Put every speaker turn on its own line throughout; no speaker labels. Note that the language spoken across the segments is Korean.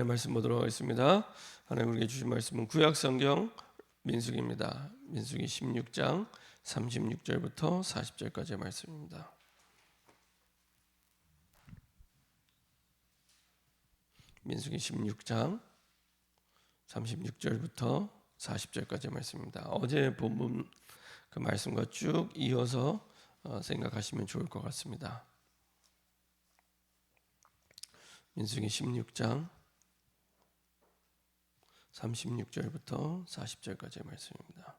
말씀 보도록 하겠습니다. 하나님 우리에게 주신 말씀은 구약성경 민수기입니다. 민수기 16장 36절부터 40절까지의 말씀입니다. 민수기 16장 36절부터 40절까지의 말씀입니다. 어제 본문 그 말씀과 쭉 이어서 생각하시면 좋을 것 같습니다. 민수기 16장 36절부터 40절까지의 말씀입니다.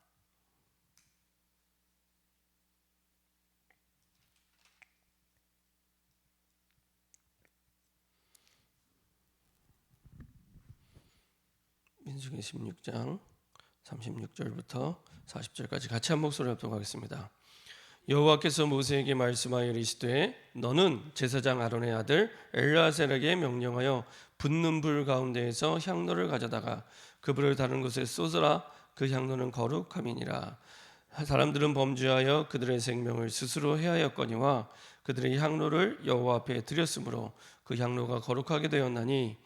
민수기 16장 36절부터 40절까지 같이 한 목소리로 합독하겠습니다. 여호와께서 모세에게 말씀하여 이르시되 너는 제사장 아론의 아들 엘르아셀에게 명령하여 붙는 불 가운데에서 향로를 가져다가 그 불을 다른 곳에 쏟으라. 그 향로는 거룩함이니라. 사람들은 범죄하여 그들의 생명을 스스로 해하였거니와 그들의 향로를 여호와 앞에 드렸으므로 그 향로가 거룩하게 되었나니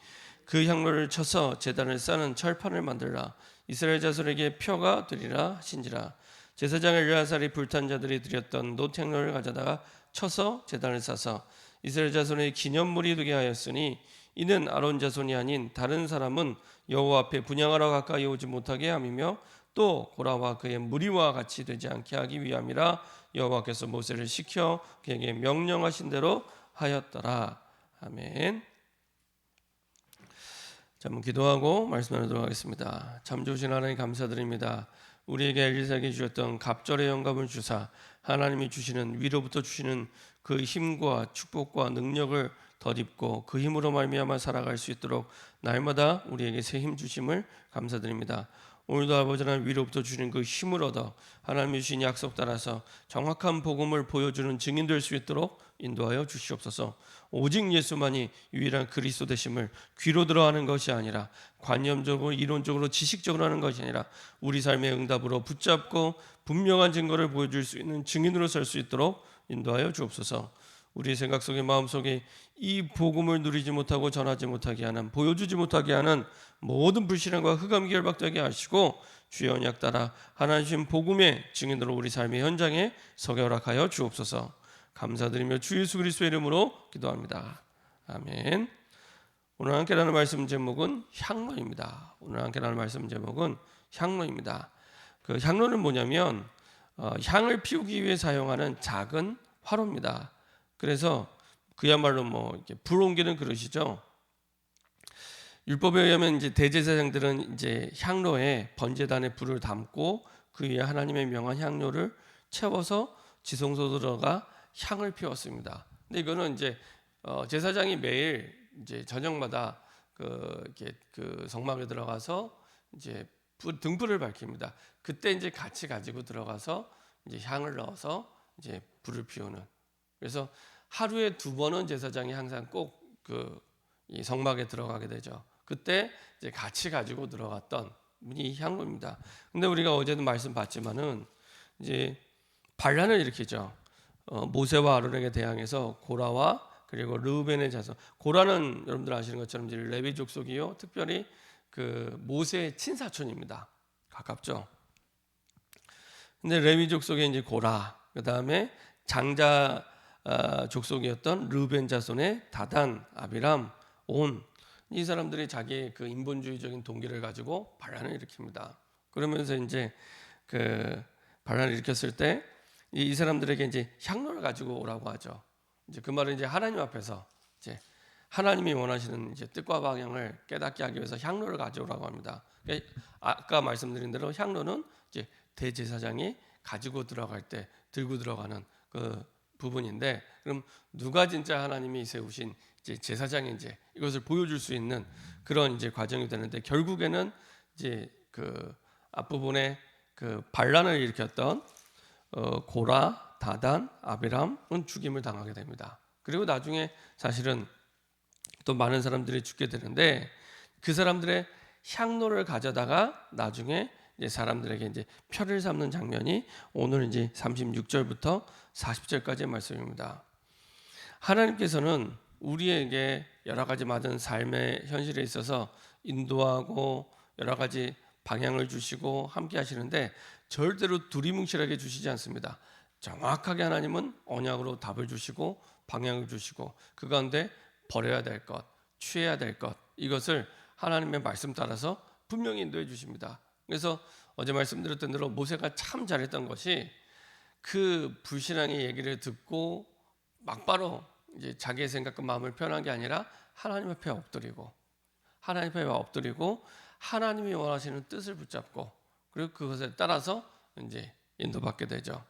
그 향로를 쳐서 제단을 싸는 철판을 만들라. 이스라엘 자손에게 표가 되리라 하신지라. 제사장 엘르아살이 불탄 자들이 드렸던 놋향로를 가져다가 쳐서 제단을 싸서 이스라엘 자손의 기념물이 되게 하였으니 이는 아론 자손이 아닌 다른 사람은 여호와 앞에 분향하러 가까이 오지 못하게 함이며 또 고라와 그의 무리와 같이 되지 않게 하기 위함이라. 여호와께서 모세를 시켜 그에게 명령하신 대로 하였더라. 아멘. 자, 한번 기도하고 말씀 나누도록 하겠습니다. 참 좋으신 하나님 감사드립니다. 우리에게 엘리사에게 주셨던 갑절의 영감을 주사 하나님이 주시는 위로부터 주시는 그 힘과 축복과 능력을 덧입고 그 힘으로 말미암아 살아갈 수 있도록 날마다 우리에게 새 힘 주심을 감사드립니다. 오늘도 아버지 하나님 위로부터 주시는 그 힘을 얻어 하나님이 주신 약속 따라서 정확한 복음을 보여주는 증인 될 수 있도록 인도하여 주시옵소서. 오직 예수만이 유일한 그리스도 되심을 귀로 들어하는 것이 아니라 관념적으로 이론적으로 지식적으로 하는 것이 아니라 우리 삶의 응답으로 붙잡고 분명한 증거를 보여줄 수 있는 증인으로 설 수 있도록 인도하여 주옵소서. 우리 생각 속에 마음 속에 이 복음을 누리지 못하고 전하지 못하게 하는 보여주지 못하게 하는 모든 불신앙과 흑암 결박되게 하시고 주의 언약 따라 하나님 주신 복음의 증인으로 우리 삶의 현장에 서게 허락하여 주옵소서. 감사드리며 주 예수 그리스도의 이름으로 기도합니다. 아멘. 오늘 함께 나눌 말씀 제목은 향로입니다. 오늘 함께 나눌 말씀 제목은 향로입니다. 그 향로는 뭐냐면 향을 피우기 위해 사용하는 작은 화로입니다. 그래서 그야말로 뭐 이렇게 불 옮기는 그릇이죠. 율법에 의하면 이제 대제사장들은 이제 향로에 번제단에 불을 담고 그 위에 하나님의 명한 향료를 채워서 지성소 들어가 향을 피웠습니다. 근데 이거는 이제 제사장이 매일 이제 저녁마다 이렇게 그 성막에 들어가서 이제 등불을 밝힙니다. 그때 이제 같이 가지고 들어가서 이제 향을 넣어서 이제 불을 피우는. 그래서 하루에 2번은 제사장이 항상 꼭 이 성막에 들어가게 되죠. 그때 이제 같이 가지고 들어갔던 이 향로입니다. 근데 우리가 어제도 말씀 봤지만은 이제 반란을 일으키죠. 모세와 아론에게 대항해서 고라와 그리고 르우벤의 자손. 고라는 여러분들 아시는 것처럼 이제 레위 족속이요. 특별히 그 모세의 친사촌입니다. 가깝죠. 근데 레위 족속의 이제 고라, 그 다음에 장자 족속이었던 르벤 자손의 다단, 아비람, 온, 이 사람들이 자기의 그 인본주의적인 동기를 가지고 반란을 일으킵니다. 그러면서 이제 그 반란을 일으켰을 때 이 사람들에게 이제 향로를 가지고 오라고 하죠. 이제 그 말은 이제 하나님 앞에서 이제 하나님이 원하시는 이제 뜻과 방향을 깨닫게 하기 위해서 향로를 가져오라고 합니다. 그러니까 아까 말씀드린 대로 향로는 이제 대제사장이 가지고 들어갈 때 들고 들어가는 그 부분인데, 그럼 누가 진짜 하나님이 세우신 이제 제사장이 이제 이것을 보여줄 수 있는 그런 이제 과정이 되는데, 결국에는 이제 그 앞부분에 그 반란을 일으켰던 고라, 다단, 아비람은 죽임을 당하게 됩니다. 그리고 나중에 사실은 또 많은 사람들이 죽게 되는데, 그 사람들의 향로를 가져다가 나중에 이제 사람들에게 이제 표를 삼는 장면이 오늘 이제 36절부터 40절까지의 말씀입니다. 하나님께서는 우리에게 여러 가지 많은 삶의 현실에 있어서 인도하고 여러 가지 방향을 주시고 함께 하시는데 절대로 두리뭉실하게 주시지 않습니다. 정확하게 하나님은 언약으로 답을 주시고 방향을 주시고 그 가운데 버려야 될 것, 취해야 될 것, 이것을 하나님의 말씀 따라서 분명히 인도해 주십니다. 그래서 어제 말씀드렸던 대로 모세가 참 잘했던 것이 그 불신앙의 얘기를 듣고 막바로 이제 자기의 생각과 마음을 표현한 게 아니라 하나님 앞에 엎드리고 하나님이 원하시는 뜻을 붙잡고 그리고 그것에 따라서 이제 인도받게 되죠.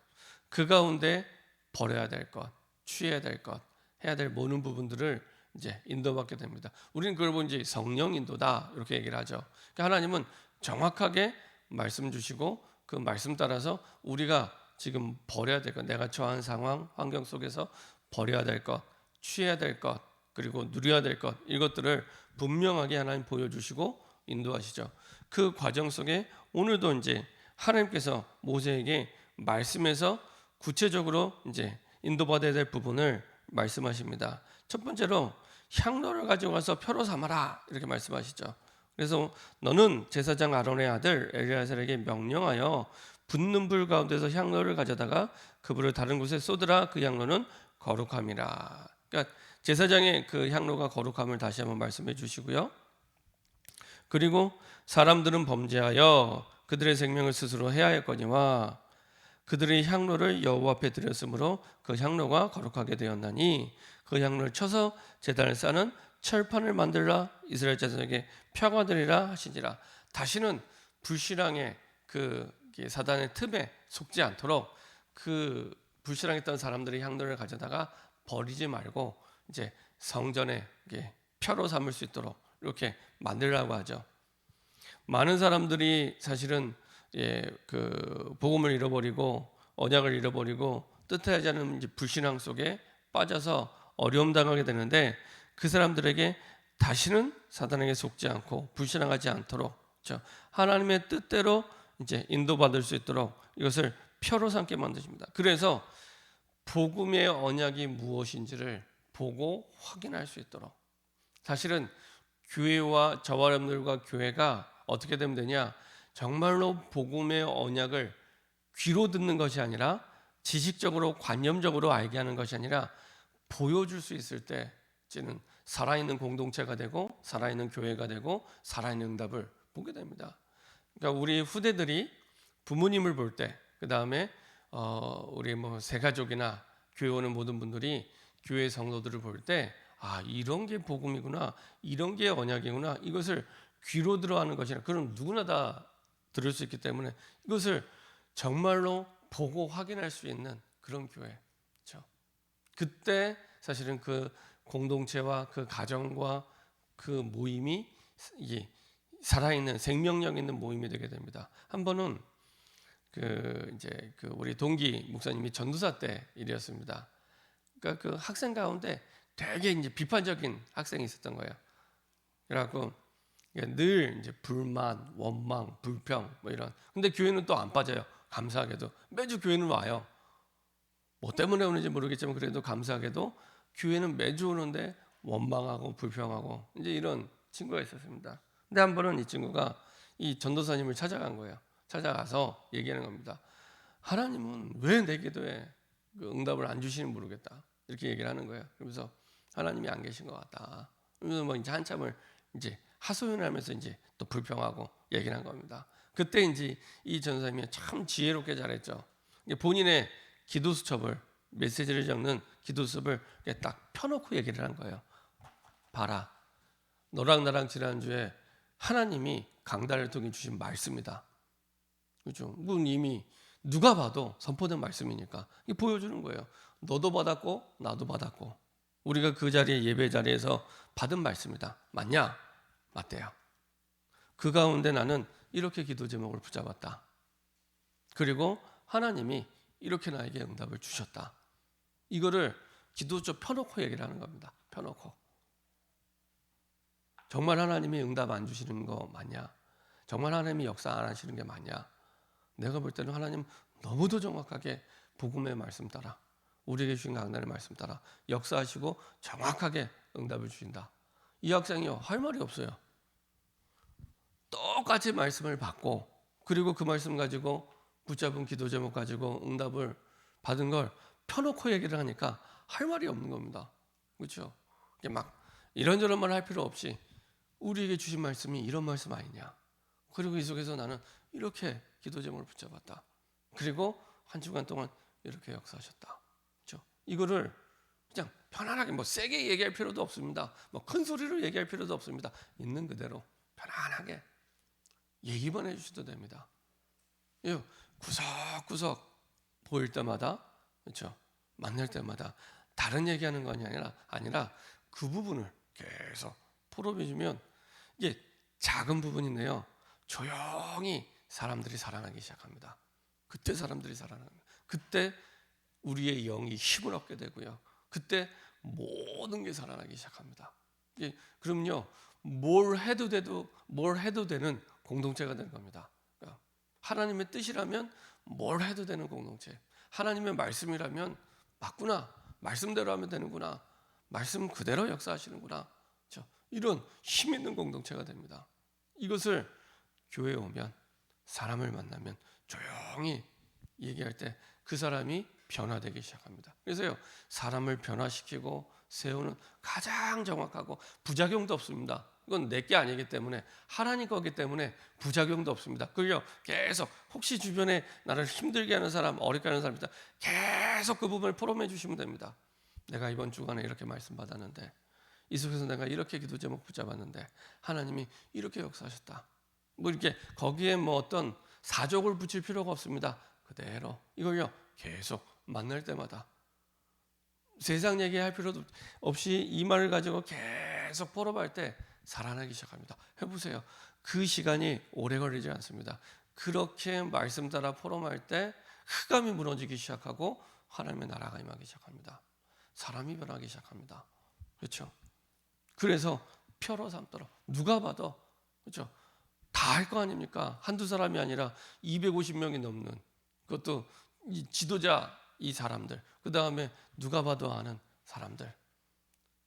그 가운데 버려야 될 것, 취해야 될 것, 해야 될 모든 부분들을 이제 인도받게 됩니다. 우리는 그걸 보면 이제 성령 인도다 이렇게 얘기를 하죠. 그러니까 하나님은 정확하게 말씀 주시고 그 말씀 따라서 우리가 지금 버려야 될 것, 내가 처한 상황, 환경 속에서 버려야 될 것, 취해야 될 것, 그리고 누려야 될 것, 이것들을 분명하게 하나님 보여주시고 인도하시죠. 그 과정 속에 오늘도 이제 하나님께서 모세에게 말씀에서 구체적으로 이제 인도받아야 될 부분을 말씀하십니다. 첫 번째로 향로를 가지고 가서 표로 삼아라 이렇게 말씀하시죠. 그래서 너는 제사장 아론의 아들 엘리야살에게 명령하여 붙는 불 가운데서 향로를 가져다가 그 불을 다른 곳에 쏟으라. 그 향로는 거룩함이라. 그러니까 제사장의 그 향로가 거룩함을 다시 한번 말씀해 주시고요. 그리고 사람들은 범죄하여 그들의 생명을 스스로 해하였거니와 그들의 향로를 여호와 앞에 드렸으므로 그 향로가 거룩하게 되었나니 그 향로를 쳐서 제단을 쌓는 철판을 만들라. 이스라엘 자손에게 표가 되리라 하시니라. 다시는 불신앙의 그 사단의 틈에 속지 않도록 그 불신앙했던 사람들의 향로를 가져다가 버리지 말고 이제 성전에 표로 삼을 수 있도록 이렇게 만들라고 하죠. 많은 사람들이 사실은 그 복음을 잃어버리고 언약을 잃어버리고 뜻하지 않은 이제 불신앙 속에 빠져서 어려움 당하게 되는데 그 사람들에게 다시는 사단에게 속지 않고 불신앙하지 않도록 그렇죠? 하나님의 뜻대로 이제 인도받을 수 있도록 이것을 표로 삼게 만드십니다. 그래서 복음의 언약이 무엇인지를 보고 확인할 수 있도록 사실은 교회와 저와 여러분들과 교회가 어떻게 되면 되냐? 정말로 복음의 언약을 귀로 듣는 것이 아니라 지식적으로 관념적으로 알게 하는 것이 아니라 보여줄 수 있을 때는 살아있는 공동체가 되고 살아있는 교회가 되고 살아있는 응답을 보게 됩니다. 그러니까 우리 후대들이 부모님을 볼 때, 그 다음에 우리 뭐 새가족이나 교회 오는 모든 분들이 교회 성도들을 볼 때, 아 이런 게 복음이구나, 이런 게 언약이구나, 이것을 귀로 들어하는 것이라 그럼 누구나 다 들을 수 있기 때문에 이것을 정말로 보고 확인할 수 있는 그런 교회. 그렇죠? 그때 사실은 그 공동체와 그 가정과 그 모임이 이게 살아있는 생명력 있는 모임이 되게 됩니다. 한 번은 그 우리 동기 목사님이 전도사 때 일이었습니다. 그러니까 그 학생 가운데 되게 이제 비판적인 학생이 있었던 거예요. 그래갖고 늘 이제 불만, 원망, 불평 뭐 이런. 근데 교회는 또 안 빠져요. 감사하게도 매주 교회는 와요. 뭐 때문에 오는지 모르겠지만 그래도 감사하게도 교회는 매주 오는데 원망하고 불평하고 이제 이런 친구가 있었습니다. 근데 한 번은 이 친구가 이 전도사님을 찾아간 거예요. 찾아가서 얘기하는 겁니다. 하나님은 왜 내 기도에 그 응답을 안 주시는지 모르겠다. 이렇게 얘기를 하는 거예요. 그러면서 하나님이 안 계신 것 같다. 그러면서 뭐 이제 한참을 이제 하소연하면서 이제 또 불평하고 얘기를 한 겁니다. 그때 이제 이 전도사님이 참 지혜롭게 잘했죠. 본인의 기도 수첩을 메시지를 적는 기도 수첩을 딱 펴놓고 얘기를 한 거예요. 봐라, 너랑 나랑 지난주에 하나님이 강단을 통해 주신 말씀이다. 그렇죠? 그건 이미 누가 봐도 선포된 말씀이니까 이게 보여주는 거예요. 너도 받았고 나도 받았고 우리가 그 자리에 예배 자리에서 받은 말씀이다. 맞냐? 맞대요. 그 가운데 나는 이렇게 기도 제목을 붙잡았다. 그리고 하나님이 이렇게 나에게 응답을 주셨다. 이거를 기도조 펴놓고 얘기를 하는 겁니다. 펴놓고. 정말 하나님이 응답 안 주시는 거 맞냐? 정말 하나님이 역사 안 하시는 게 맞냐? 내가 볼 때는 하나님 너무도 정확하게 복음의 말씀 따라 우리에게 주신 강단의 말씀 따라 역사하시고 정확하게 응답을 주신다. 이 학생이요, 할 말이 없어요. 똑같이 말씀을 받고, 그리고 그 말씀 가지고 붙잡은 기도 제목 가지고 응답을 받은 걸 펴놓고 얘기를 하니까 할 말이 없는 겁니다. 그렇죠? 막 이런저런 말 할 필요 없이 우리에게 주신 말씀이 이런 말씀 아니냐. 그리고 이 속에서 나는 이렇게 기도 제목을 붙잡았다. 그리고 한 주간 동안 이렇게 역사하셨다. 그렇죠? 이거를 그냥 편안하게 뭐 세게 얘기할 필요도 없습니다. 뭐 큰 소리로 얘기할 필요도 없습니다. 있는 그대로 편안하게 얘기만 해주셔도 됩니다. 구석구석 보일 때마다, 그렇죠? 만날 때마다 다른 얘기하는 거 아니라 그 부분을 계속 풀어주면 이게 작은 부분인데요. 조용히 사람들이 살아나기 시작합니다. 그때 사람들이 살아납니다. 그때 우리의 영이 힘을 얻게 되고요. 그때 모든 게 살아나기 시작합니다. 그럼요, 뭘 해도 되는 공동체가 되는 겁니다. 하나님의 뜻이라면 뭘 해도 되는 공동체. 하나님의 말씀이라면 맞구나. 말씀대로 하면 되는구나. 말씀 그대로 역사하시는구나. 이런 힘 있는 공동체가 됩니다. 이것을 교회에 오면, 사람을 만나면 조용히 얘기할 때 그 사람이 변화되기 시작합니다. 그래서요, 사람을 변화시키고 세우는 가장 정확하고 부작용도 없습니다. 이건 내게 아니기 때문에, 하나님 거기 때문에 부작용도 없습니다. 그걸요, 계속 혹시 주변에 나를 힘들게 하는 사람, 어렵게 하는 사람 있다, 계속 그 부분을 포럼해 주시면 됩니다. 내가 이번 주간에 이렇게 말씀 받았는데, 이 속에서 내가 이렇게 기도 제목 붙잡았는데 하나님이 이렇게 역사하셨다. 뭐 이렇게 거기에 뭐 어떤 사족을 붙일 필요가 없습니다. 그대로 이걸요, 계속 만날 때마다 세상 얘기할 필요도 없이 이 말을 가지고 계속 포럼할 때 살아나기 시작합니다. 해보세요. 그 시간이 오래 걸리지 않습니다. 그렇게 말씀 따라 포럼할 때 흑암이 무너지기 시작하고 하나님의 나라가 임하기 시작합니다. 사람이 변하기 시작합니다. 그렇죠? 그래서 표로 삼도록 누가 봐도, 그렇죠? 다 할 거 아닙니까? 한두 사람이 아니라 250명이 넘는, 그것도 이 지도자 이 사람들, 그 다음에 누가 봐도 아는 사람들,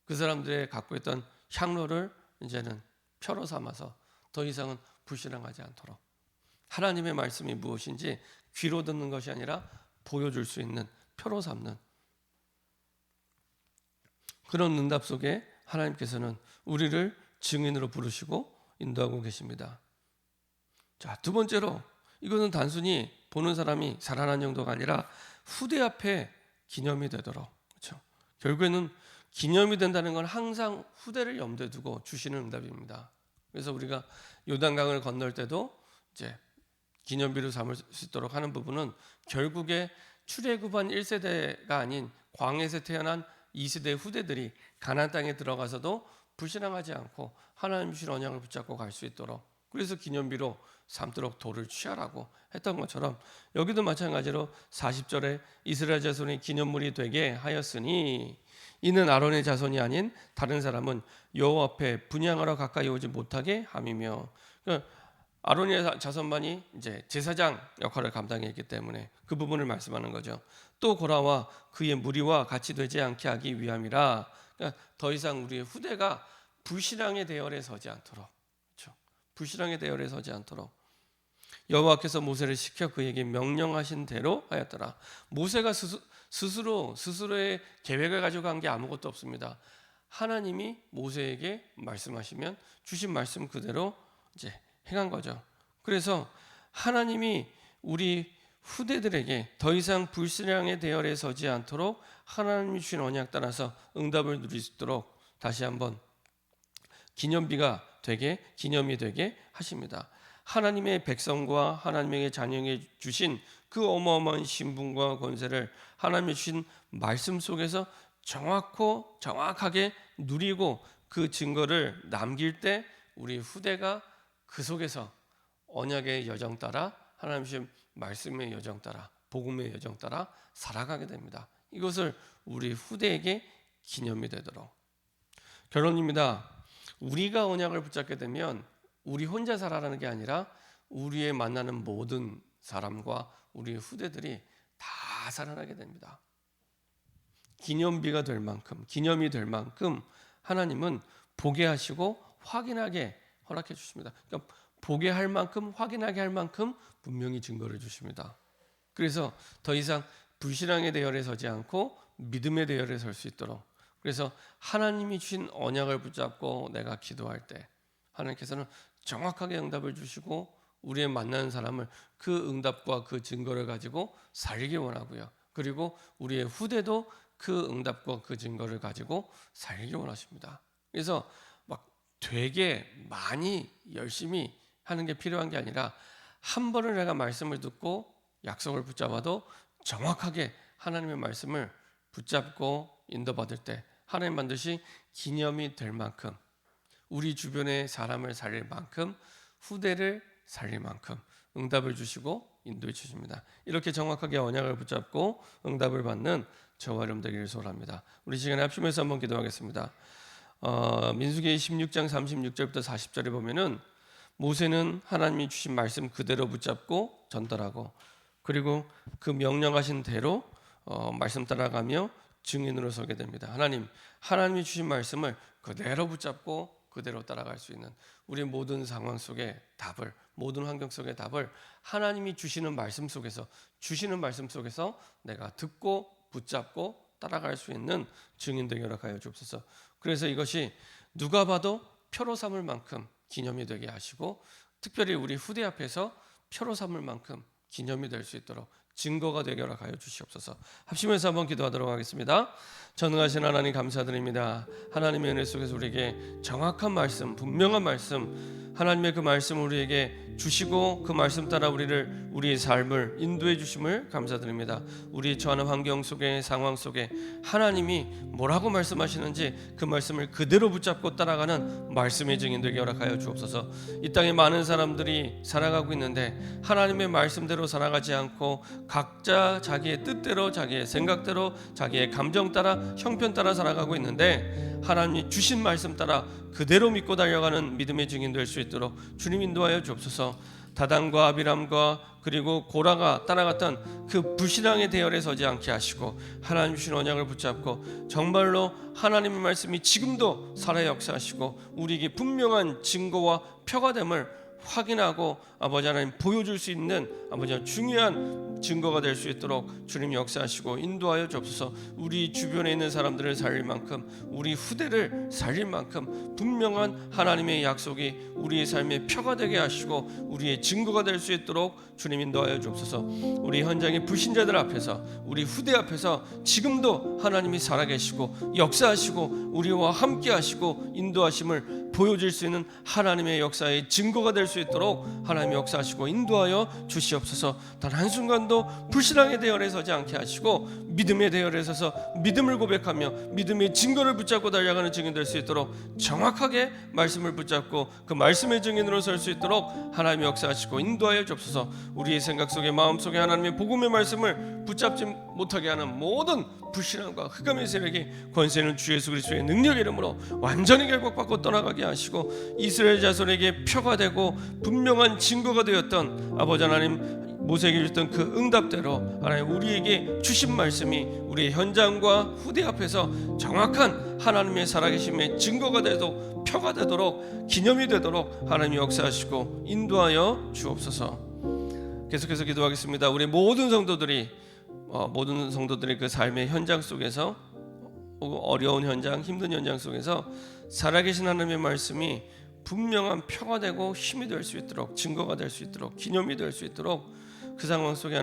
그 사람들의 갖고 있던 향로를 이제는 표로 삼아서 더 이상은 불신앙하지 않도록 하나님의 말씀이 무엇인지 귀로 듣는 것이 아니라 보여줄 수 있는 표로 삼는 그런 응답 속에 하나님께서는 우리를 증인으로 부르시고 인도하고 계십니다. 자, 두 번째로, 이것은 단순히 보는 사람이 살아난 정도가 아니라 후대 앞에 기념이 되도록, 그렇죠? 결국에는 기념이 된다는 건 항상 후대를 염두에 두고 주시는 응답입니다. 그래서 우리가 요단강을 건널 때도 이제 기념비로 삼을 수 있도록 하는 부분은 결국에 출애굽한 1세대가 아닌 광야에서 태어난 2세대 후대들이 가나안 땅에 들어가서도 불신앙하지 않고 하나님 주신 언약을 붙잡고 갈 수 있도록, 그래서 기념비로 삼도록 돌을 취하라고 했던 것처럼 여기도 마찬가지로 40절에 이스라엘 자손이 기념물이 되게 하였으니 이는 아론의 자손이 아닌 다른 사람은 여호와 앞에 분향하러 가까이 오지 못하게 함이며, 그러니까 아론의 자손만이 이제 제사장 역할을 감당했기 때문에 그 부분을 말씀하는 거죠. 또 고라와 그의 무리와 같이 되지 않게 하기 위함이라. 그러니까 더 이상 우리의 후대가 불신앙의 대열에 서지 않도록, 그렇죠? 불신앙의 대열에 서지 않도록 여호와께서 모세를 시켜 그에게 명령하신 대로 하였더라. 모세가 스스로의 계획을 가지고 간 게 아무것도 없습니다. 하나님이 모세에게 말씀하시면 주신 말씀 그대로 이제 행한 거죠. 그래서 하나님이 우리 후대들에게 더 이상 불신앙의 대열에 서지 않도록 하나님이 주신 언약 따라서 응답을 누릴 수 있도록 다시 한번 기념이 되게 하십니다. 하나님의 백성과 하나님의 자녀에게 주신 그 어마어마한 신분과 권세를 하나님이 주신 말씀 속에서 정확하게 누리고 그 증거를 남길 때 우리 후대가 그 속에서 언약의 여정 따라, 하나님 주신 말씀의 여정 따라, 복음의 여정 따라 살아가게 됩니다. 이것을 우리 후대에게 기념이 되도록. 결론입니다. 우리가 언약을 붙잡게 되면 우리 혼자 살아가는 게 아니라 우리의 만나는 모든 사람과 우리의 후대들이 다 살아나게 됩니다. 기념이 될 만큼 하나님은 보게 하시고 확인하게 허락해 주십니다. 그러니까 보게 할 만큼 확인하게 할 만큼 분명히 증거를 주십니다. 그래서 더 이상 불신앙의 대열에 서지 않고 믿음의 대열에 설 수 있도록, 그래서 하나님이 주신 언약을 붙잡고 내가 기도할 때 하나님께서는 정확하게 응답을 주시고 우리의 만나는 사람을 그 응답과 그 증거를 가지고 살리기 원하고요. 그리고 우리의 후대도 그 응답과 그 증거를 가지고 살리기 원하십니다. 그래서 막 되게 많이 열심히 하는 게 필요한 게 아니라 한 번을 내가 말씀을 듣고 약속을 붙잡아도 정확하게 하나님의 말씀을 붙잡고 인도받을 때 하나님 반드시 기념이 될 만큼, 우리 주변의 사람을 살릴 만큼, 후대를 살릴 만큼 응답을 주시고 인도해 주십니다. 이렇게 정확하게 언약을 붙잡고 응답을 받는 저와 여러분 되기를 소원합니다. 우리 시간에 합심해서 한번 기도하겠습니다. 민수기 16장 36절부터 40절에 보면은 모세는 하나님이 주신 말씀 그대로 붙잡고 전달하고, 그리고 그 명령하신 대로 말씀 따라가며 증인으로 서게 됩니다. 하나님이 주신 말씀을 그대로 붙잡고 그대로 따라갈 수 있는, 우리 모든 상황 속의 답을, 모든 환경 속의 답을 하나님이 주시는 말씀 속에서 내가 듣고 붙잡고 따라갈 수 있는 증인 되게 허락하여 주옵소서. 그래서 이것이 누가 봐도 표로 삼을 만큼 기념이 되게 하시고, 특별히 우리 후대 앞에서 표로 삼을 만큼 기념이 될 수 있도록 증거가 되게 허락하여 주시옵소서. 합심해서 한번 기도하도록 하겠습니다. 전능하신 하나님 감사드립니다. 하나님의 은혜 속에서 우리에게 정확한 말씀, 분명한 말씀, 하나님의 그 말씀 우리에게 주시고 그 말씀 따라 우리의 삶을 인도해 주심을 감사드립니다. 우리 처하는 환경 속에, 상황 속에 하나님이 뭐라고 말씀하시는지 그 말씀을 그대로 붙잡고 따라가는 말씀의 증인 되게 허락하여 주옵소서. 이 땅에 많은 사람들이 살아가고 있는데 하나님의 말씀대로 살아가지 않고 각자 자기의 뜻대로, 자기의 생각대로, 자기의 감정 따라, 형편 따라 살아가고 있는데 하나님이 주신 말씀 따라 그대로 믿고 달려가는 믿음의 증인 될 수 있도록 주님 인도하여 주옵소서. 다단과 아비람과 그리고 고라가 따라갔던 그 불신앙의 대열에 서지 않게 하시고 하나님 주신 언약을 붙잡고 정말로 하나님의 말씀이 지금도 살아 역사하시고 우리에게 분명한 증거와 표가 됨을 확인하고 아버지 하나님 보여줄 수 있는 아버지 중요한 증거가 될 수 있도록 주님 역사하시고 인도하여 주옵소서. 우리 주변에 있는 사람들을 살릴 만큼, 우리 후대를 살릴 만큼 분명한 하나님의 약속이 우리의 삶의 표가 되게 하시고 우리의 증거가 될 수 있도록 주님 인도하여 주옵소서. 우리 현장의 불신자들 앞에서, 우리 후대 앞에서 지금도 하나님이 살아계시고 역사하시고 우리와 함께 하시고 인도하심을 보여줄 수 있는 하나님의 역사의 증거가 될 수 있도록 하나님이 역사하시고 인도하여 주시옵소서. 단 한순간도 불신앙의 대열에 서지 않게 하시고 믿음의 대열에 서서 믿음을 고백하며 믿음의 증거를 붙잡고 달려가는 증인 될 수 있도록 정확하게 말씀을 붙잡고 그 말씀의 증인으로 설 수 있도록 하나님이 역사하시고 인도하여 주옵소서. 우리의 생각 속에, 마음 속에 하나님의 복음의 말씀을 붙잡지 못하게 하는 모든 불신앙과 흑암의 세력이 권세는 주 예수 그리스도의 능력 이름으로 완전히 결박받고 떠나가게 하시고 이스라엘 자손에게 표가 되고 분명한 증거가 되었던 아버지 하나님 모세에게 줬던 그 응답대로 하나님 우리에게 주신 말씀이 우리의 현장과 후대 앞에서 정확한 하나님의 살아계심의 증거가 되도록, 표가 되도록, 기념이 되도록 하나님이 역사하시고 인도하여 주옵소서. 계속해서 기도하겠습니다. 우리 모든 성도들이 그 삶의 현장 속에서, 어려운 현장, 힘든 현장 속에서 살아계신 하나님의 말씀이 분명한 표가 되고 힘이 될 수 있도록, 증거가 될 수 있도록, 기념이 될 수 있도록 그 상황 속에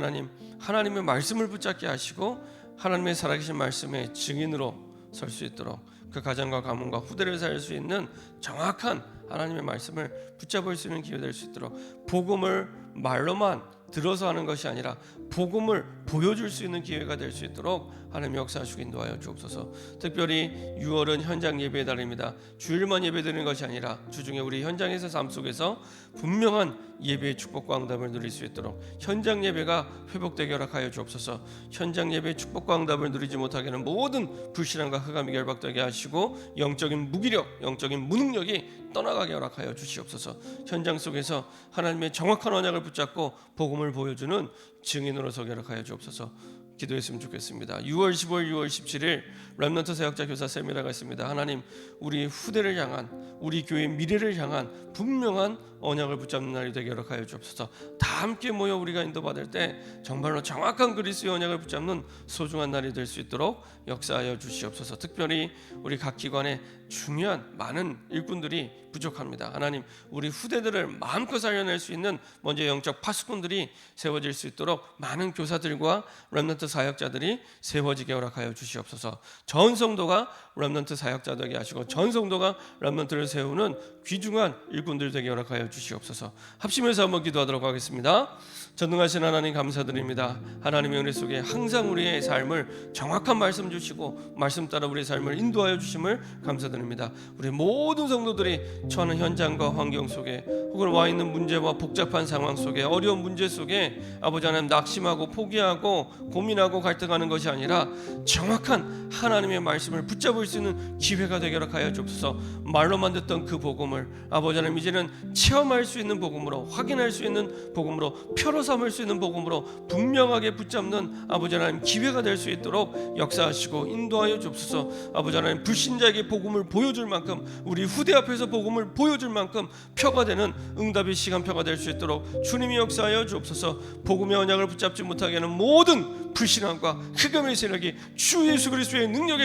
하나님의 말씀을 붙잡게 하시고 하나님의 살아계신 말씀의 증인으로 설 수 있도록 그 가정과 가문과 후대를 살릴 수 있는 정확한 하나님의 말씀을 붙잡을 수 있는 기회 될 수 있도록, 복음을 말로만 들어서 하는 것이 아니라 복음을 보여줄 수 있는 기회가 될 수 있도록 하나님 역사하시고 인도하여 주옵소서. 특별히 6월은 현장 예배의 달입니다. 주일만 예배드리는 것이 아니라 주중에 우리 현장에서 삶 속에서 분명한 예배의 축복과 응답을 누릴 수 있도록 현장 예배가 회복되게 허락하여 주옵소서. 현장 예배의 축복과 응답을 누리지 못하게 하는 모든 불신앙과 흑암이 결박되게 하시고 영적인 무기력, 영적인 무능력이 떠나가게 허락하여 주시옵소서. 현장 속에서 하나님의 정확한 언약을 붙잡고 복음을 보여주는 증인으로 서게 허락하여 주옵소서. 기도했으면 좋겠습니다. 6월 15일 6월 17일 렘넌트 사역자 교사 세미나가 있습니다. 하나님, 우리 후대를 향한, 우리 교회 미래를 향한 분명한 언약을 붙잡는 날이 되게 허락하여 주옵소서. 다 함께 모여 우리가 인도받을 때 정말로 정확한 그리스도의 언약을 붙잡는 소중한 날이 될 수 있도록 역사하여 주시옵소서. 특별히 우리 각 기관에 중요한 많은 일꾼들이 부족합니다. 하나님, 우리 후대들을 마음껏 살려낼 수 있는 먼저 영적 파수꾼들이 세워질 수 있도록 많은 교사들과 렘넌트 사역자들이 세워지게 허락하여 주시옵소서. 전 성도가 렘넌트 사역자 되게 하시고 전 성도가 렘넌트를 세우는 귀중한 일꾼들 되게 허락하여 주시옵소서. 합심해서 한번 기도하도록 하겠습니다. 전능하신 하나님 감사드립니다. 하나님의 은혜 속에 항상 우리의 삶을 정확한 말씀 주시고 말씀 따라 우리의 삶을 인도하여 주심을 감사드립니다. 우리 모든 성도들이 처하는 현장과 환경 속에 혹은 와 있는 문제와 복잡한 상황 속에 어려운 문제 속에 아버지 하나님 낙심하고 포기하고 고민하고 갈등하는 것이 아니라 정확한 하나님의 말씀을 붙잡을 수 있는 기회가 되게 하여 주옵소서. 말로만 듣던 그 복음을 아버지 하나님 이제는 체험할 수 있는 복음으로, 확인할 수 있는 복음으로, 표로 삼을 수 있는 복음으로 분명하게 붙잡는 아버지 하나님 기회가 될 수 있도록 역사하시고 인도하여 주옵소서. 아버지 하나님 불신자에게 복음을 보여줄 만큼, 우리 후대 앞에서 복음을 보여줄 만큼 표가 되는 응답의 시간표가 될 수 있도록 주님이 역사하여 주옵소서. 복음의 언약을 붙잡지 못하게 하는 모든 불신앙과 흑암의 세력이 주 예수 그리스도의 능력에